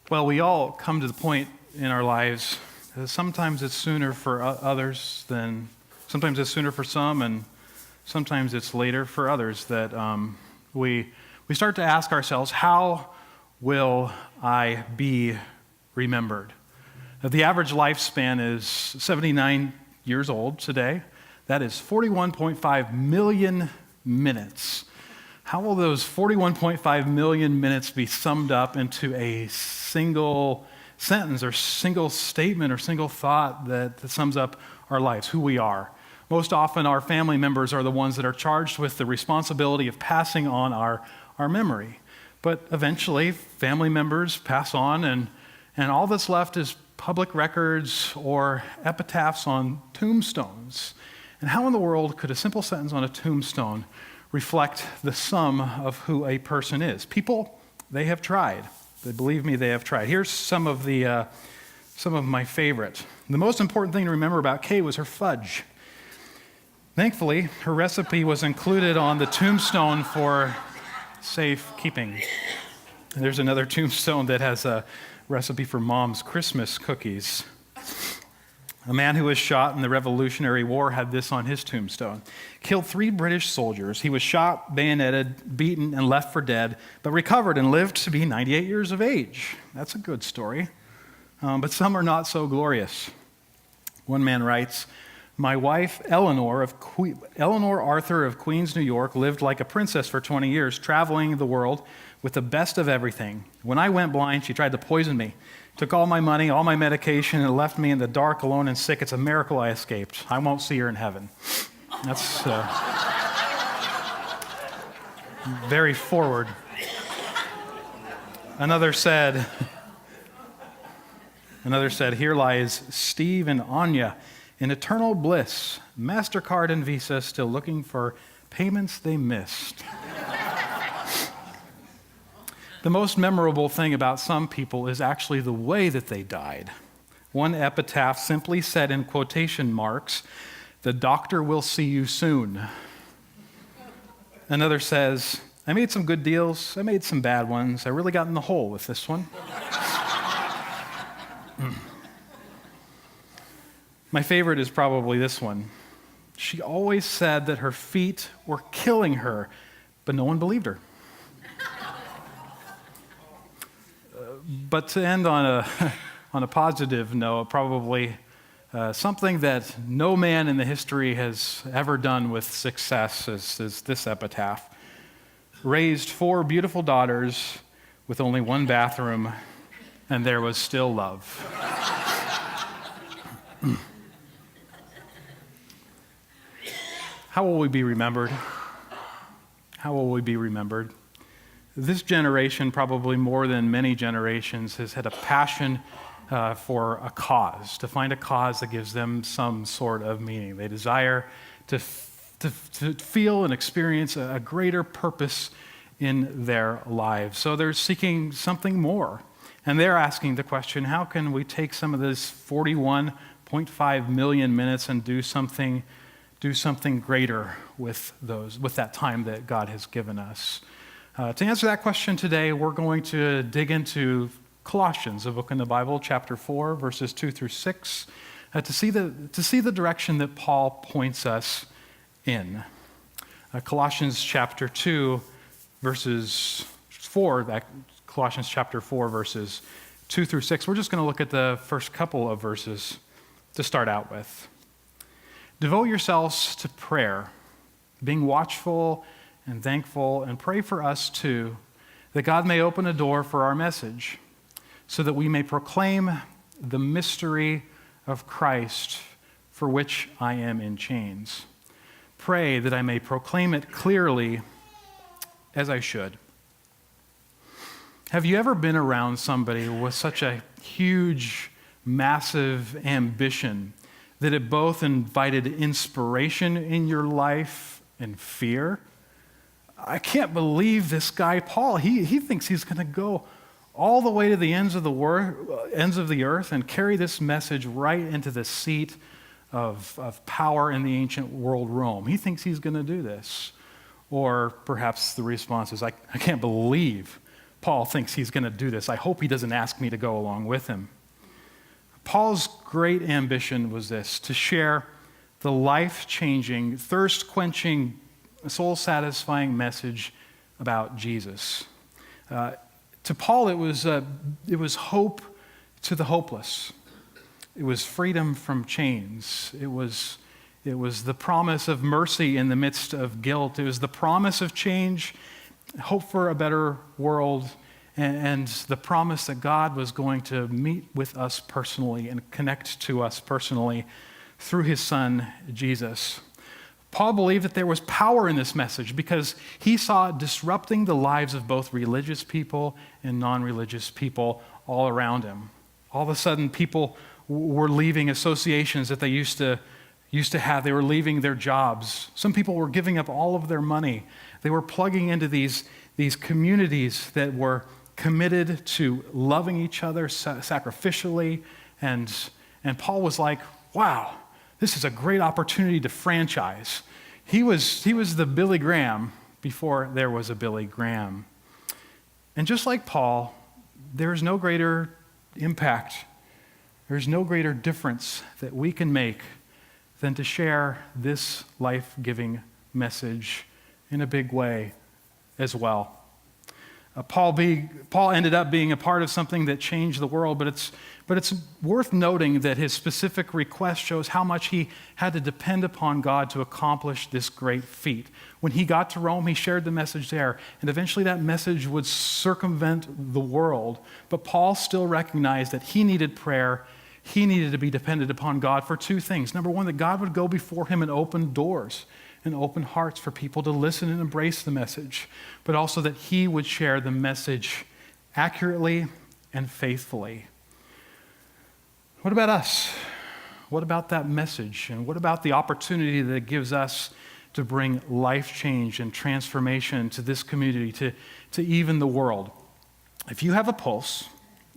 Well, we all come to the point in our lives that sometimes it's sooner for others than, sometimes it's sooner for some, and sometimes it's later for others that we start to ask ourselves, how will I be remembered? The average lifespan is 79 years old today. That is 41.5 million minutes. How will those 41.5 million minutes be summed up into a single sentence or single statement or single thought that sums up our lives, who we are? Most often, our family members are the ones that are charged with the responsibility of passing on our memory. But eventually, family members pass on, and all that's left is public records or epitaphs on tombstones. And how in the world could a simple sentence on a tombstone reflect the sum of who a person is? People, they have tried. Believe me, they have tried. Here's some of my favorite. The most important thing to remember about Kay was her fudge. Thankfully, her recipe was included on the tombstone for safekeeping. And there's another tombstone that has a recipe for Mom's Christmas cookies. A man who was shot in the Revolutionary War had this on his tombstone. Killed 3 British soldiers. He was shot, bayoneted, beaten, and left for dead, but recovered and lived to be 98 years of age. That's a good story. But some are not so glorious. One man writes, "My wife, Eleanor Arthur of Queens, New York, lived like a princess for 20 years, traveling the world with the best of everything. When I went blind, she tried to poison me. Took all my money, all my medication, and left me in the dark, alone and sick. It's a miracle I escaped. I won't see her in heaven." That's very forward. Another said, "Here lies Steve and Anya in eternal bliss, MasterCard and Visa still looking for payments they missed." The most memorable thing about some people is actually the way that they died. One epitaph simply said in quotation marks, "The doctor will see you soon." Another says, "I made some good deals, I made some bad ones, I really got in the hole with this one." My favorite is probably this one. "She always said that her feet were killing her, but no one believed her." But to end on a positive note, probably something that no man in the history has ever done with success is this epitaph. "Raised 4 beautiful daughters with only 1 bathroom, and there was still love." How will we be remembered? How will we be remembered? This generation, probably more than many generations, has had a passion for a cause, to find a cause that gives them some sort of meaning. They desire to feel and experience a greater purpose in their lives. So they're seeking something more. And they're asking the question, how can we take some of this 41.5 million minutes and do something greater with that time that God has given us? To answer that question today, we're going to dig into Colossians, a book in the Bible, chapter 4, verses 2 through 6, to see the direction that Paul points us in. Colossians chapter 2, verses 4, Colossians chapter 4, verses 2 through 6. We're just going to look at the first couple of verses to start out with. "Devote yourselves to prayer, being watchful and thankful, and pray for us too, that God may open a door for our message, so that we may proclaim the mystery of Christ, for which I am in chains. Pray that I may proclaim it clearly as I should." Have you ever been around somebody with such a huge, massive ambition that it both invited inspiration in your life and fear? I can't believe this guy, Paul. He thinks he's going to go all the way to the ends of the earth and carry this message right into the seat of power in the ancient world, Rome. He thinks he's going to do this. Or perhaps the response is, I can't believe Paul thinks he's going to do this. I hope he doesn't ask me to go along with him. Paul's great ambition was this, to share the life-changing, thirst-quenching, soul-satisfying message about Jesus. To Paul, it was hope to the hopeless. It was freedom from chains. It was the promise of mercy in the midst of guilt. It was the promise of change, hope for a better world, and the promise that God was going to meet with us personally and connect to us personally through his son, Jesus. Paul believed that there was power in this message because he saw it disrupting the lives of both religious people and non-religious people all around him. All of a sudden, people were leaving associations that they used to have. They were leaving their jobs. Some people were giving up all of their money. They were plugging into these communities that were committed to loving each other sacrificially. And Paul was like, wow, this is a great opportunity to franchise. He was the Billy Graham before there was a Billy Graham. And just like Paul, there is no greater impact, there's no greater difference that we can make than to share this life-giving message in a big way as well. Paul ended up being a part of something that changed the world, but it's worth noting that his specific request shows how much he had to depend upon God to accomplish this great feat. When he got to Rome, he shared the message there, and eventually that message would circumvent the world. But Paul still recognized that he needed prayer. He needed to be dependent upon God for two things. Number one, that God would go before him and open doors and open hearts for people to listen and embrace the message, but also that he would share the message accurately and faithfully. What about us? What about that message? And what about the opportunity that it gives us to bring life change and transformation to this community, to even the world? If you have a pulse,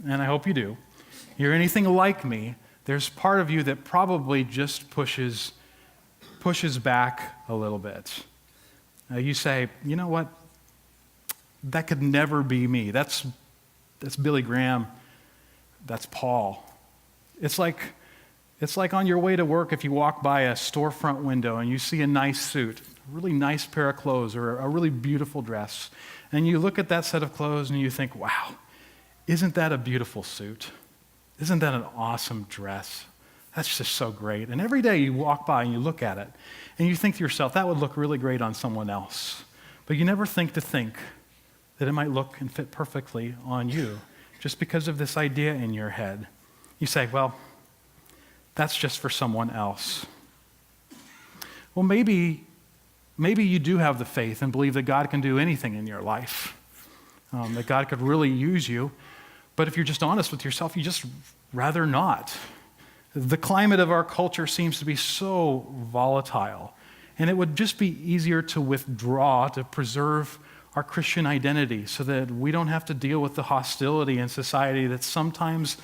and I hope you do, you're anything like me, there's part of you that probably just pushes back a little bit. You say, you know what? That could never be me. That's Billy Graham. That's Paul. It's like on your way to work if you walk by a storefront window and you see a nice suit, a really nice pair of clothes, or a really beautiful dress, and you look at that set of clothes and you think, wow, isn't that a beautiful suit? Isn't that an awesome dress? That's just so great. And every day you walk by and you look at it and you think to yourself, that would look really great on someone else. But you never think that it might look and fit perfectly on you just because of this idea in your head. You say, well, that's just for someone else. Well, maybe you do have the faith and believe that God can do anything in your life, that God could really use you. But if you're just honest with yourself, you just rather not. The climate of our culture seems to be so volatile, and it would just be easier to withdraw to preserve our Christian identity so that we don't have to deal with the hostility in society that's sometimes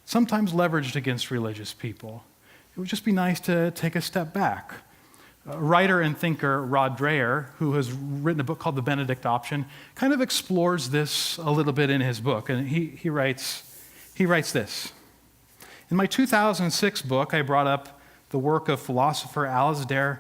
leveraged against religious people. It would just be nice to take a step back. Writer and thinker Rod Dreher, who has written a book called The Benedict Option, kind of explores this a little bit in his book, and he writes this. In my 2006 book, I brought up the work of philosopher Alasdair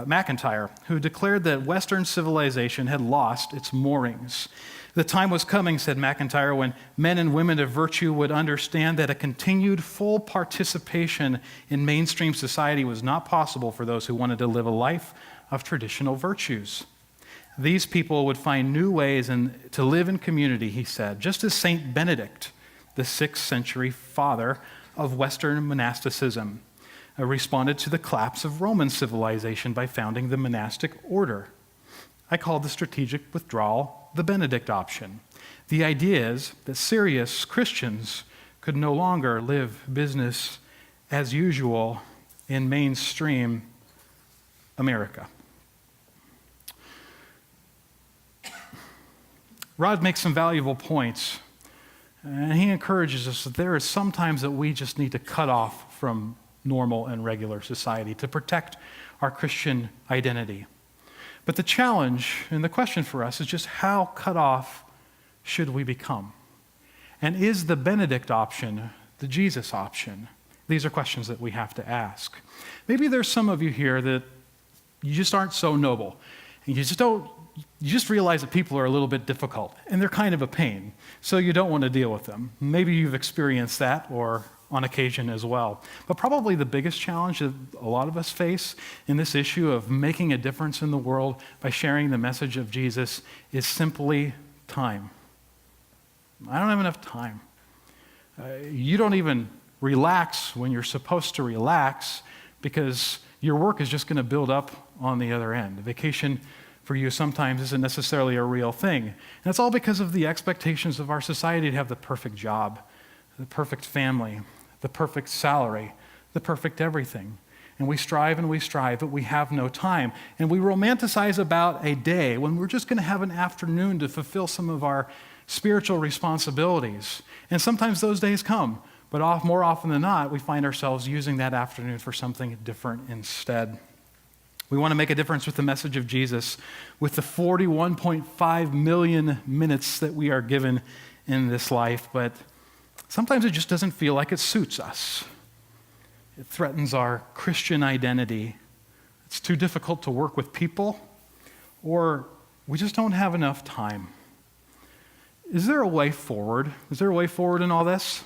MacIntyre, who declared that Western civilization had lost its moorings. The time was coming, said MacIntyre, when men and women of virtue would understand that a continued full participation in mainstream society was not possible for those who wanted to live a life of traditional virtues. These people would find new ways to live in community, he said, just as Saint Benedict, the 6th century father of Western monasticism, responded to the collapse of Roman civilization by founding the monastic order. I call the strategic withdrawal the Benedict option. The idea is that serious Christians could no longer live business as usual in mainstream America. Rod makes some valuable points, and he encourages us that there is sometimes that we just need to cut off from normal and regular society to protect our Christian identity. But the challenge and the question for us is just how cut off should we become? And is the Benedict option the Jesus option? These are questions that we have to ask. Maybe there's some of you here that you just aren't so noble. And you just realize that people are a little bit difficult and they're kind of a pain. So you don't want to deal with them. Maybe you've experienced that or on occasion as well. But probably the biggest challenge that a lot of us face in this issue of making a difference in the world by sharing the message of Jesus is simply time. I don't have enough time. You don't even relax when you're supposed to relax because your work is just going to build up on the other end. Vacation for you sometimes isn't necessarily a real thing. And it's all because of the expectations of our society to have the perfect job, the perfect family, the perfect salary, the perfect everything. And we strive, but we have no time. And we romanticize about a day when we're just going to have an afternoon to fulfill some of our spiritual responsibilities. And sometimes those days come, but more often than not, we find ourselves using that afternoon for something different instead. We want to make a difference with the message of Jesus with the 41.5 million minutes that we are given in this life, but sometimes it just doesn't feel like it suits us. It threatens our Christian identity. It's too difficult to work with people, or we just don't have enough time. Is there a way forward? Is there a way forward in all this?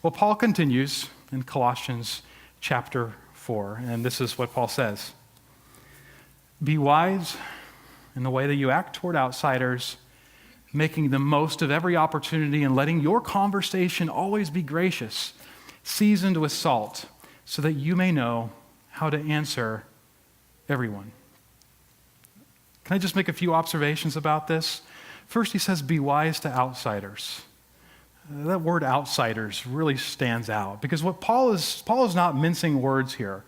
Well, Paul continues in Colossians chapter 4, and this is what Paul says. Be wise in the way that you act toward outsiders, making the most of every opportunity and letting your conversation always be gracious, seasoned with salt, so that you may know how to answer everyone. Can I just make a few observations about this? First, he says, be wise to outsiders. That word outsiders really stands out because what Paul is not mincing words here.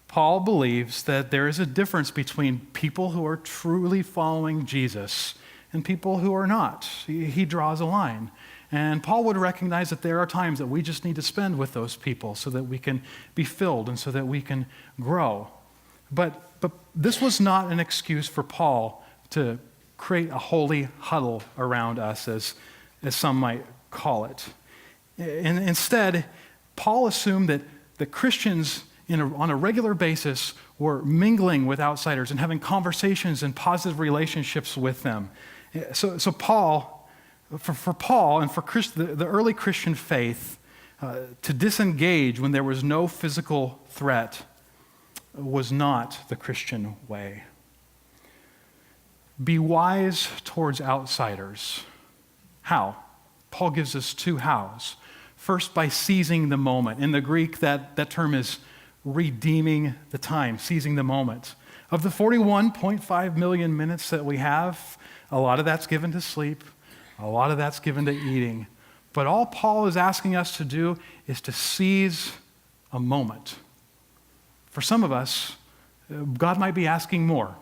Paul believes that there is a difference between people who are truly following Jesus and people who are not. He draws a line. And Paul would recognize that there are times that we just need to spend with those people so that we can be filled and so that we can grow. But this was not an excuse for Paul to create a holy huddle around us, as some might call it. And instead, Paul assumed that the Christians on a regular basis were mingling with outsiders and having conversations and positive relationships with them. So Paul, for Paul and for the early Christian faith, to disengage when there was no physical threat was not the Christian way. Be wise towards outsiders. How? Paul gives us two hows. First, by seizing the moment. In the Greek, that term is redeeming the time, seizing the moment. Of the 41.5 million minutes that we have, a lot of that's given to sleep, a lot of that's given to eating. But all Paul is asking us to do is to seize a moment. For some of us, God might be asking more.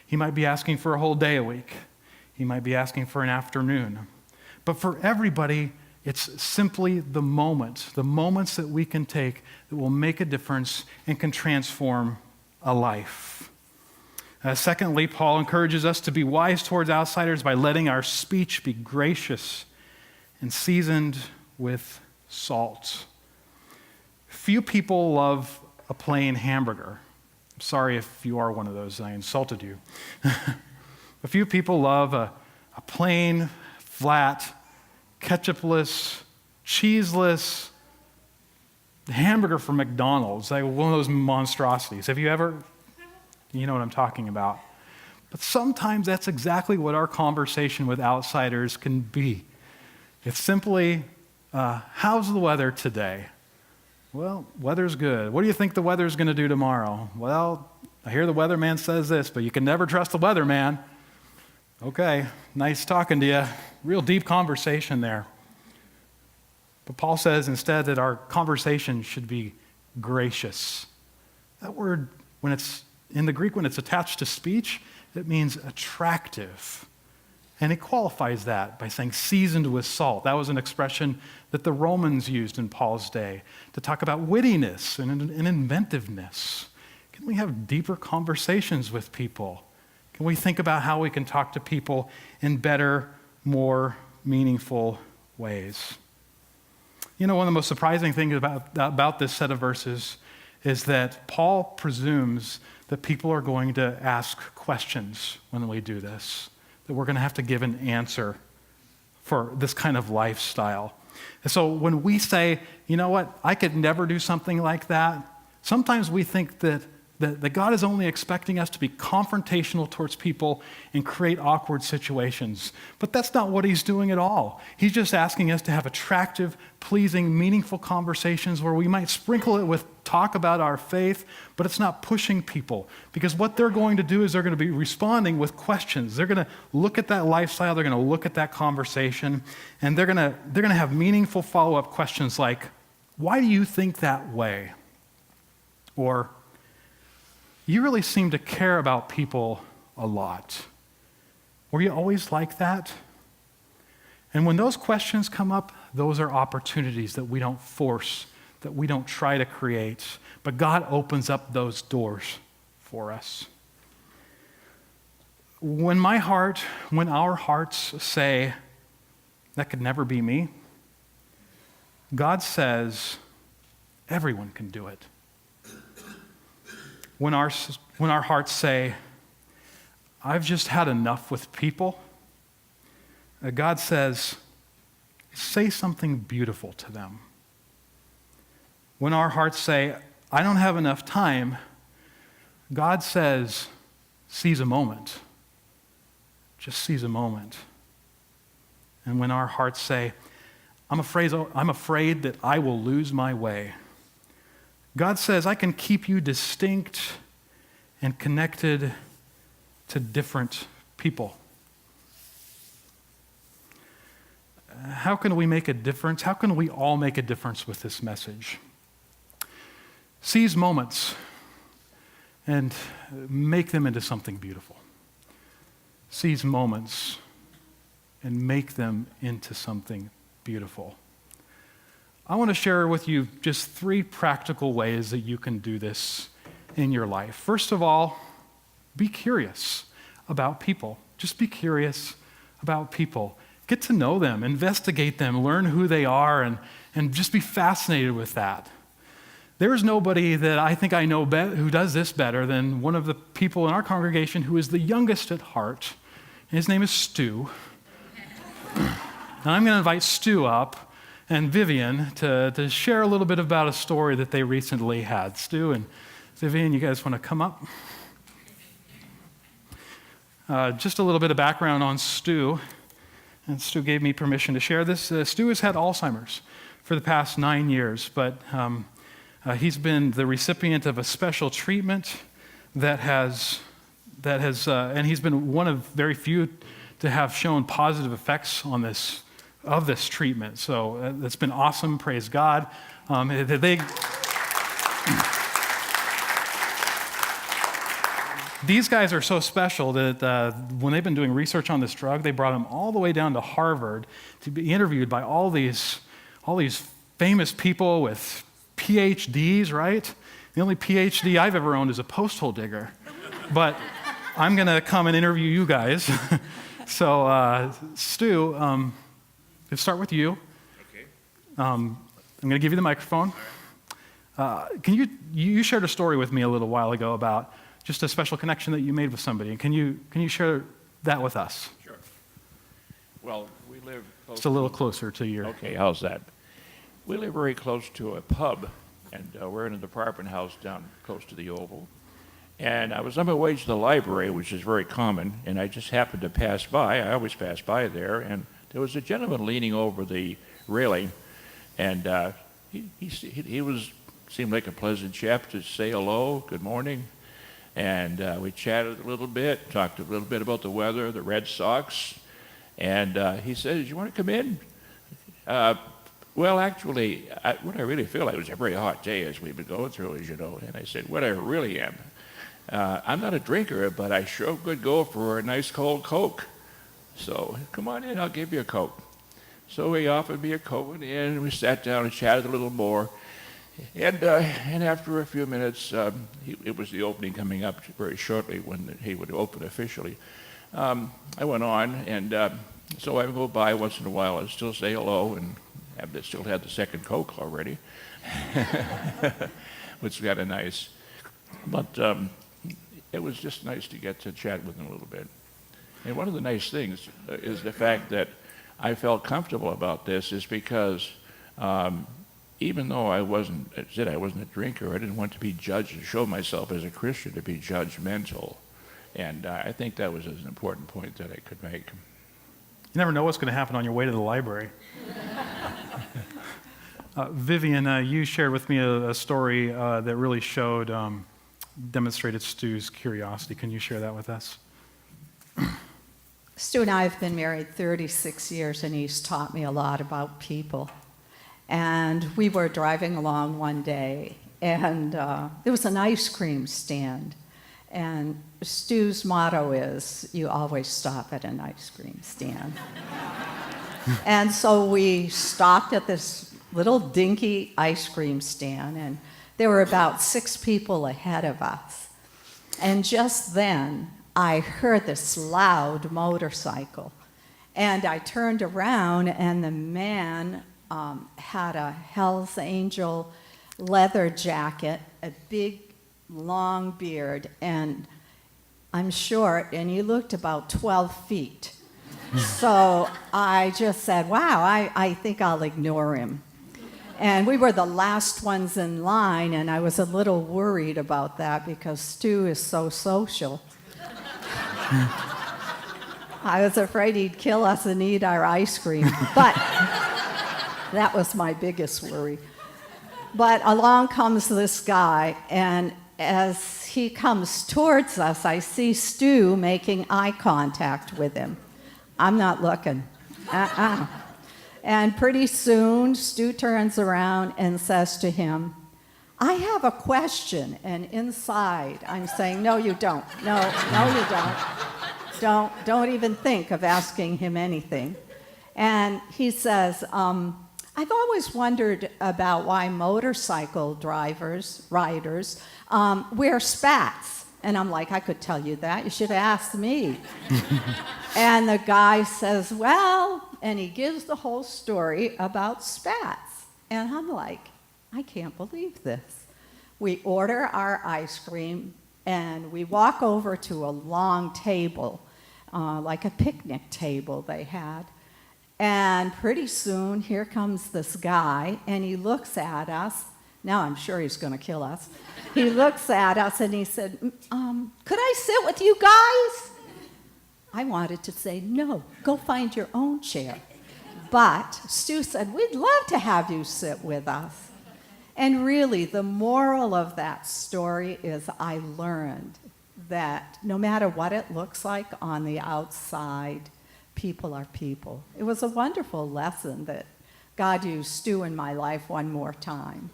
He might be asking for a whole day a week. He might be asking for an afternoon. But for everybody, it's simply the moments that we can take that will make a difference and can transform a life. Secondly, Paul encourages us to be wise towards outsiders by letting our speech be gracious and seasoned with salt. Few people love a plain hamburger. I'm sorry if you are one of those, I insulted you. A few people love a plain, flat, ketchupless, cheeseless hamburger from McDonald's, like one of those monstrosities. Have you ever? You know what I'm talking about. But sometimes that's exactly what our conversation with outsiders can be. It's simply, how's the weather today? Well, weather's good. What do you think the weather's going to do tomorrow? Well, I hear the weatherman says this, but you can never trust the weatherman. Okay, nice talking to you. Real deep conversation there. But Paul says instead that our conversation should be gracious. That word, when it's in the Greek, when it's attached to speech, it means attractive. And he qualifies that by saying seasoned with salt. That was an expression that the Romans used in Paul's day to talk about wittiness and inventiveness. Can we have deeper conversations with people? Can we think about how we can talk to people in better, more meaningful ways? You know, one of the most surprising things about this set of verses is that Paul presumes that people are going to ask questions when we do this, that we're going to have to give an answer for this kind of lifestyle. And so when we say, you know what, I could never do something like that, sometimes we think that God is only expecting us to be confrontational towards people and create awkward situations. But that's not what he's doing at all. He's just asking us to have attractive, pleasing, meaningful conversations where we might sprinkle it with talk about our faith, but it's not pushing people. Because what they're going to do is they're going to be responding with questions. They're going to look at that lifestyle, they're going to look at that conversation, and they're going to have meaningful follow-up questions like, why do you think that way? Or, you really seem to care about people a lot. Were you always like that? And when those questions come up, those are opportunities that we don't force, that we don't try to create, but God opens up those doors for us. When our hearts say, that could never be me, God says, everyone can do it. When our hearts say, I've just had enough with people, God says, say something beautiful to them. When our hearts say, I don't have enough time, God says, seize a moment. Just seize a moment. And when our hearts say, I'm afraid that I will lose my way, God says, I can keep you distinct and connected to different people. How can we make a difference? How can we all make a difference with this message? Seize moments and make them into something beautiful. Seize moments and make them into something beautiful. I want to share with you just 3 practical ways that you can do this in your life. First of all, be curious about people. Just be curious about people. Get to know them, investigate them, learn who they are, and just be fascinated with that. There is nobody that I think I know who does this better than one of the people in our congregation who is the youngest at heart. And his name is Stu. And I'm going to invite Stu up and Vivian to share a little bit about a story that they recently had. Stu and Vivian, you guys want to come up? Just a little bit of background on Stu. And Stu gave me permission to share this. Stu has had Alzheimer's for the past 9 years, but he's been the recipient of a special treatment and he's been one of very few to have shown positive effects of this treatment. So it's been awesome, praise God. These guys are so special that when they've been doing research on this drug, they brought him all the way down to Harvard to be interviewed by all these famous people with PhDs, right? The only PhD I've ever owned is a posthole digger. But I'm going to come and interview you guys. So, Stu, let's start with you. Okay. I'm going to give you the microphone. You shared a story with me a little while ago about just a special connection that you made with somebody. Can you share that with us? Sure. Well, we live close. Just a little closer to your... Okay, how's that? We live very close to a pub, and we're in an apartment house down close to the Oval. And I was on my way to the library, which is very common, and I just happened to pass by. I always pass by there, and there was a gentleman leaning over the railing, and he seemed like a pleasant chap to say hello, good morning, and we chatted a little bit, talked a little bit about the weather, the Red Sox, and he said, "You want to come in?" Well, actually, what I really feel like, it was a very hot day as we've been going through, as you know, and I said, what I really am, I'm not a drinker, but I sure could go for a nice cold Coke. So come on in, I'll give you a Coke. So he offered me a Coke, and we sat down and chatted a little more. And after a few minutes, it was the opening coming up very shortly when he would open officially. I went on, and so I would go by once in a while and still say hello, and still had the second Coke already, which was kind of nice. But it was just nice to get to chat with him a little bit. And one of the nice things is the fact that I felt comfortable about this is because even though I wasn't a drinker, I didn't want to be judged and show myself as a Christian to be judgmental. And I think that was an important point that I could make. You never know what's going to happen on your way to the library. Vivian, you shared with me a story that really demonstrated Stu's curiosity. Can you share that with us? Stu and I have been married 36 years, and he's taught me a lot about people. And we were driving along one day, and there was an ice cream stand. And Stu's motto is, you always stop at an ice cream stand. And so we stopped at this little dinky ice cream stand, and there were about 6 people ahead of us. And just then, I heard this loud motorcycle. And I turned around, and the man had a Hell's Angel leather jacket, a big, long beard, and I'm short, and he looked about 12 feet. So I just said, wow, I think I'll ignore him. And we were the last ones in line, and I was a little worried about that because Stu is so social. I was afraid he'd kill us and eat our ice cream, but that was my biggest worry. But along comes this guy, and as he comes towards us, I see Stu making eye contact with him. I'm not looking. And pretty soon, Stu turns around and says to him, I have a question. And inside, I'm saying, no, you don't. No, you don't. Don't even think of asking him anything. And he says, I've always wondered about why motorcycle riders, wear spats. And I'm like, I could tell you that. You should have asked me. And the guy says, well, and he gives the whole story about spats. And I'm like, I can't believe this. We order our ice cream, and we walk over to a long table, like a picnic table they had. And pretty soon, here comes this guy, and he looks at us. Now I'm sure he's going to kill us. He looks at us, and he said, could I sit with you guys? I wanted to say, no, go find your own chair. But Stu said, we'd love to have you sit with us. And really, the moral of that story is I learned that no matter what it looks like on the outside, people are people. It was a wonderful lesson that God used Stu in my life one more time.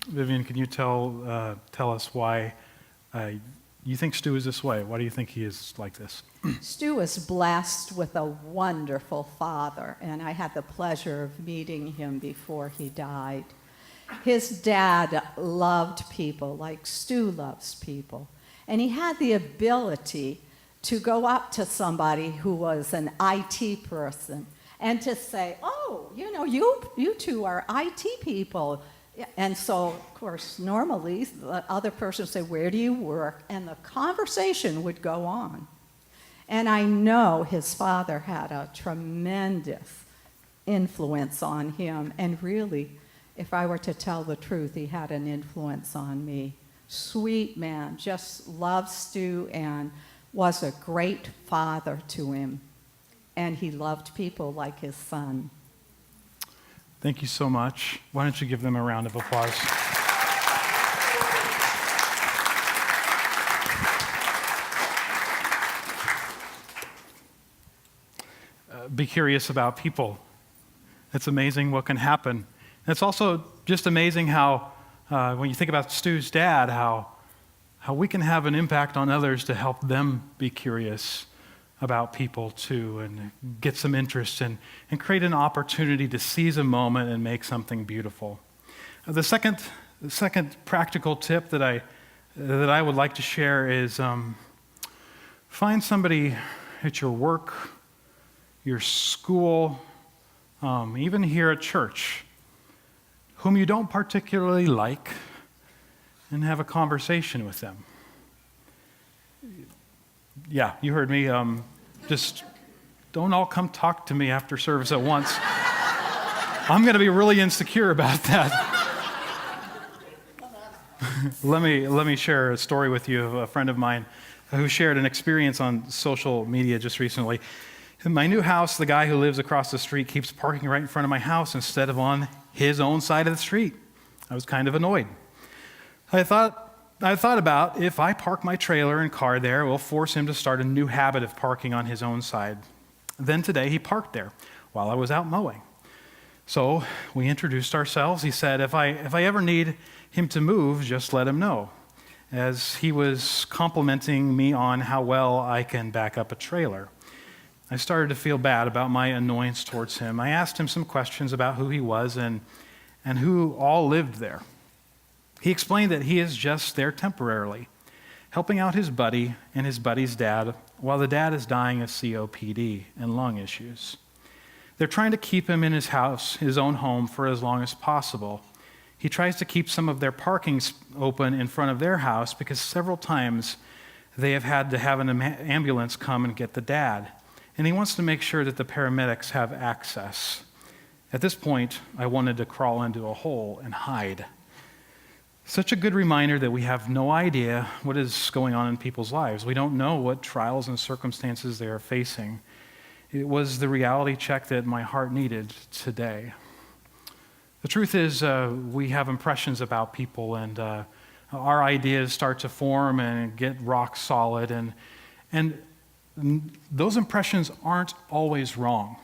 Vivian, can you tell us why you think Stu is this way? Why do you think he is like this? Stu was blessed with a wonderful father, and I had the pleasure of meeting him before he died. His dad loved people like Stu loves people, and he had the ability to go up to somebody who was an IT person and to say, oh, you two are IT people. And so, of course, normally the other person would say, where do you work? And the conversation would go on. And I know his father had a tremendous influence on him. And really, if I were to tell the truth, he had an influence on me. Sweet man, just loved Stu and was a great father to him. And he loved people like his son. Thank you so much. Why don't you give them a round of applause? Be curious about people. It's amazing what can happen. And it's also just amazing how, when you think about Stu's dad, how we can have an impact on others to help them be curious about people too, and get some interest and create an opportunity to seize a moment and make something beautiful. The second practical tip that I would like to share is find somebody at your work, your school, even here at church, whom you don't particularly like, and have a conversation with them. Yeah, you heard me. Just don't all come talk to me after service at once. I'm going to be really insecure about that. Let me share a story with you of a friend of mine who shared an experience on social media just recently. In my new house, the guy who lives across the street keeps parking right in front of my house instead of on his own side of the street. I was kind of annoyed. I thought about if I park my trailer and car there, it will force him to start a new habit of parking on his own side. Then today he parked there while I was out mowing. So we introduced ourselves. He said, if I ever need him to move, just let him know, as he was complimenting me on how well I can back up a trailer. I started to feel bad about my annoyance towards him. I asked him some questions about who he was and who all lived there. He explained that he is just there temporarily, helping out his buddy and his buddy's dad while the dad is dying of COPD and lung issues. They're trying to keep him in his house, his own home, for as long as possible. He tries to keep some of their parking open in front of their house because several times they have had to have an ambulance come and get the dad. And he wants to make sure that the paramedics have access. At this point, I wanted to crawl into a hole and hide. Such a good reminder that we have no idea what is going on in people's lives. We don't know what trials and circumstances they are facing. It was the reality check that my heart needed today. The truth is, we have impressions about people, and our ideas start to form and get rock solid, and those impressions aren't always wrong.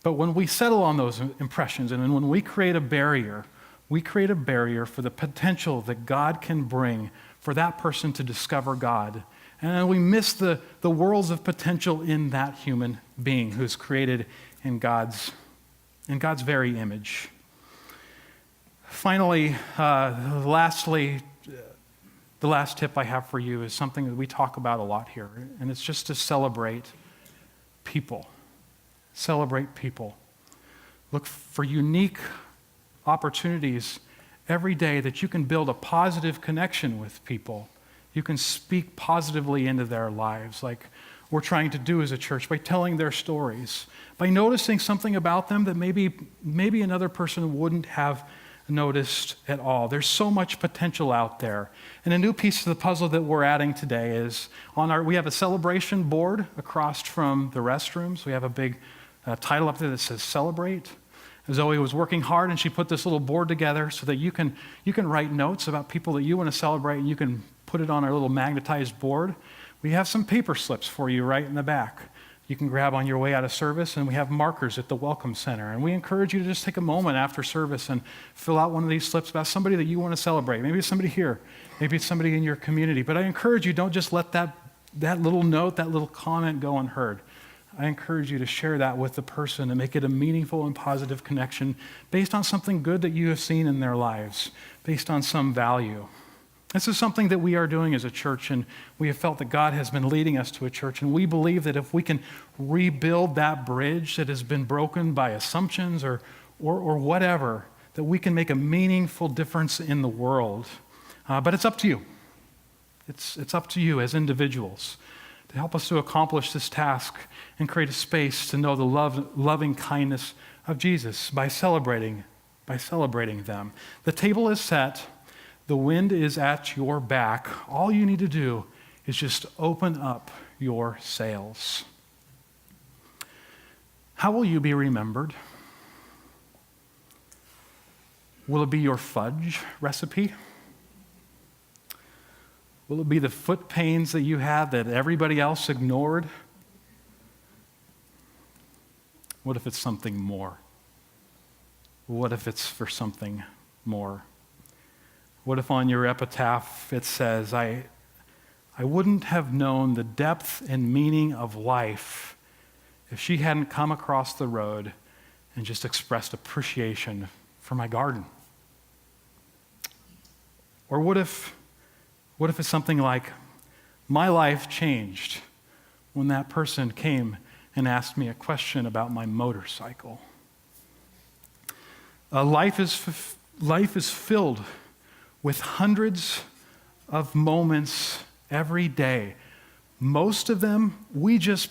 But when we settle on those impressions, and when we create a barrier for the potential that God can bring for that person to discover God. And we miss the worlds of potential in that human being who's created in God's very image. Finally, lastly, the last tip I have for you is something that we talk about a lot here, and it's just to celebrate people. Celebrate people. Look for unique opportunities every day that you can build a positive connection with people. You can speak positively into their lives, like we're trying to do as a church, by telling their stories, by noticing something about them that maybe another person wouldn't have noticed at all. There's so much potential out there. And a new piece of the puzzle that we're adding today is we have a celebration board across from the restrooms. We have a big title up there that says Celebrate. Zoe was working hard, and she put this little board together so that you can write notes about people that you want to celebrate, and you can put it on our little magnetized board. We have some paper slips for you right in the back. You can grab on your way out of service, and we have markers at the Welcome Center. And we encourage you to just take a moment after service and fill out one of these slips about somebody that you want to celebrate. Maybe it's somebody here. Maybe it's somebody in your community. But I encourage you, don't just let that little note, that little comment go unheard. I encourage you to share that with the person and make it a meaningful and positive connection based on something good that you have seen in their lives, based on some value. This is something that we are doing as a church, and we have felt that God has been leading us to a church, and we believe that if we can rebuild that bridge that has been broken by assumptions or whatever, that we can make a meaningful difference in the world. But it's up to you. It's up to you as individuals to help us to accomplish this task and create a space to know the loving kindness of Jesus by celebrating them. The table is set. The wind is at your back. All you need to do is just open up your sails. How will you be remembered? Will it be your fudge recipe? Will it be the foot pains that you had that everybody else ignored? What if it's something more? What if it's for something more? What if on your epitaph it says, I wouldn't have known the depth and meaning of life if she hadn't come across the road and just expressed appreciation for my garden? Or what if it's something like, my life changed when that person came and asked me a question about my motorcycle? Life is filled with hundreds of moments every day. Most of them, we just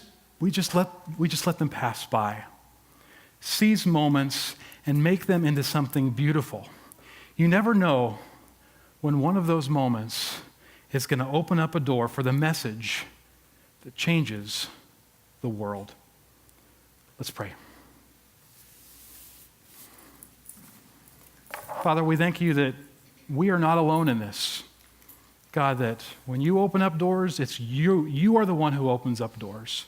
let them pass by. Seize moments and make them into something beautiful. You never know when one of those moments is going to open up a door for the message that changes the world. Let's pray. Father, we thank you that we are not alone in this. God, that when you open up doors, it's you. You are the one who opens up doors.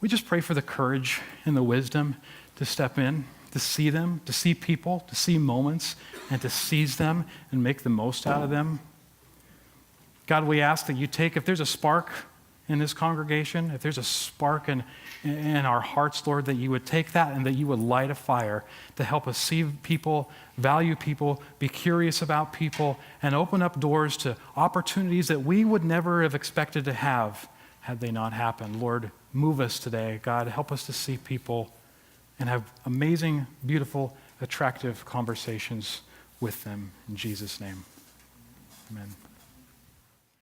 We just pray for the courage and the wisdom to step in, to see them, to see people, to see moments, and to seize them and make the most out of them. God, we ask that you take, if there's a spark in this congregation, if there's a spark in our hearts, Lord, that you would take that and that you would light a fire to help us see people, value people, be curious about people, and open up doors to opportunities that we would never have expected to have had they not happened. Lord, move us today. God, help us to see people and have amazing, beautiful, attractive conversations with them. In Jesus' name, amen.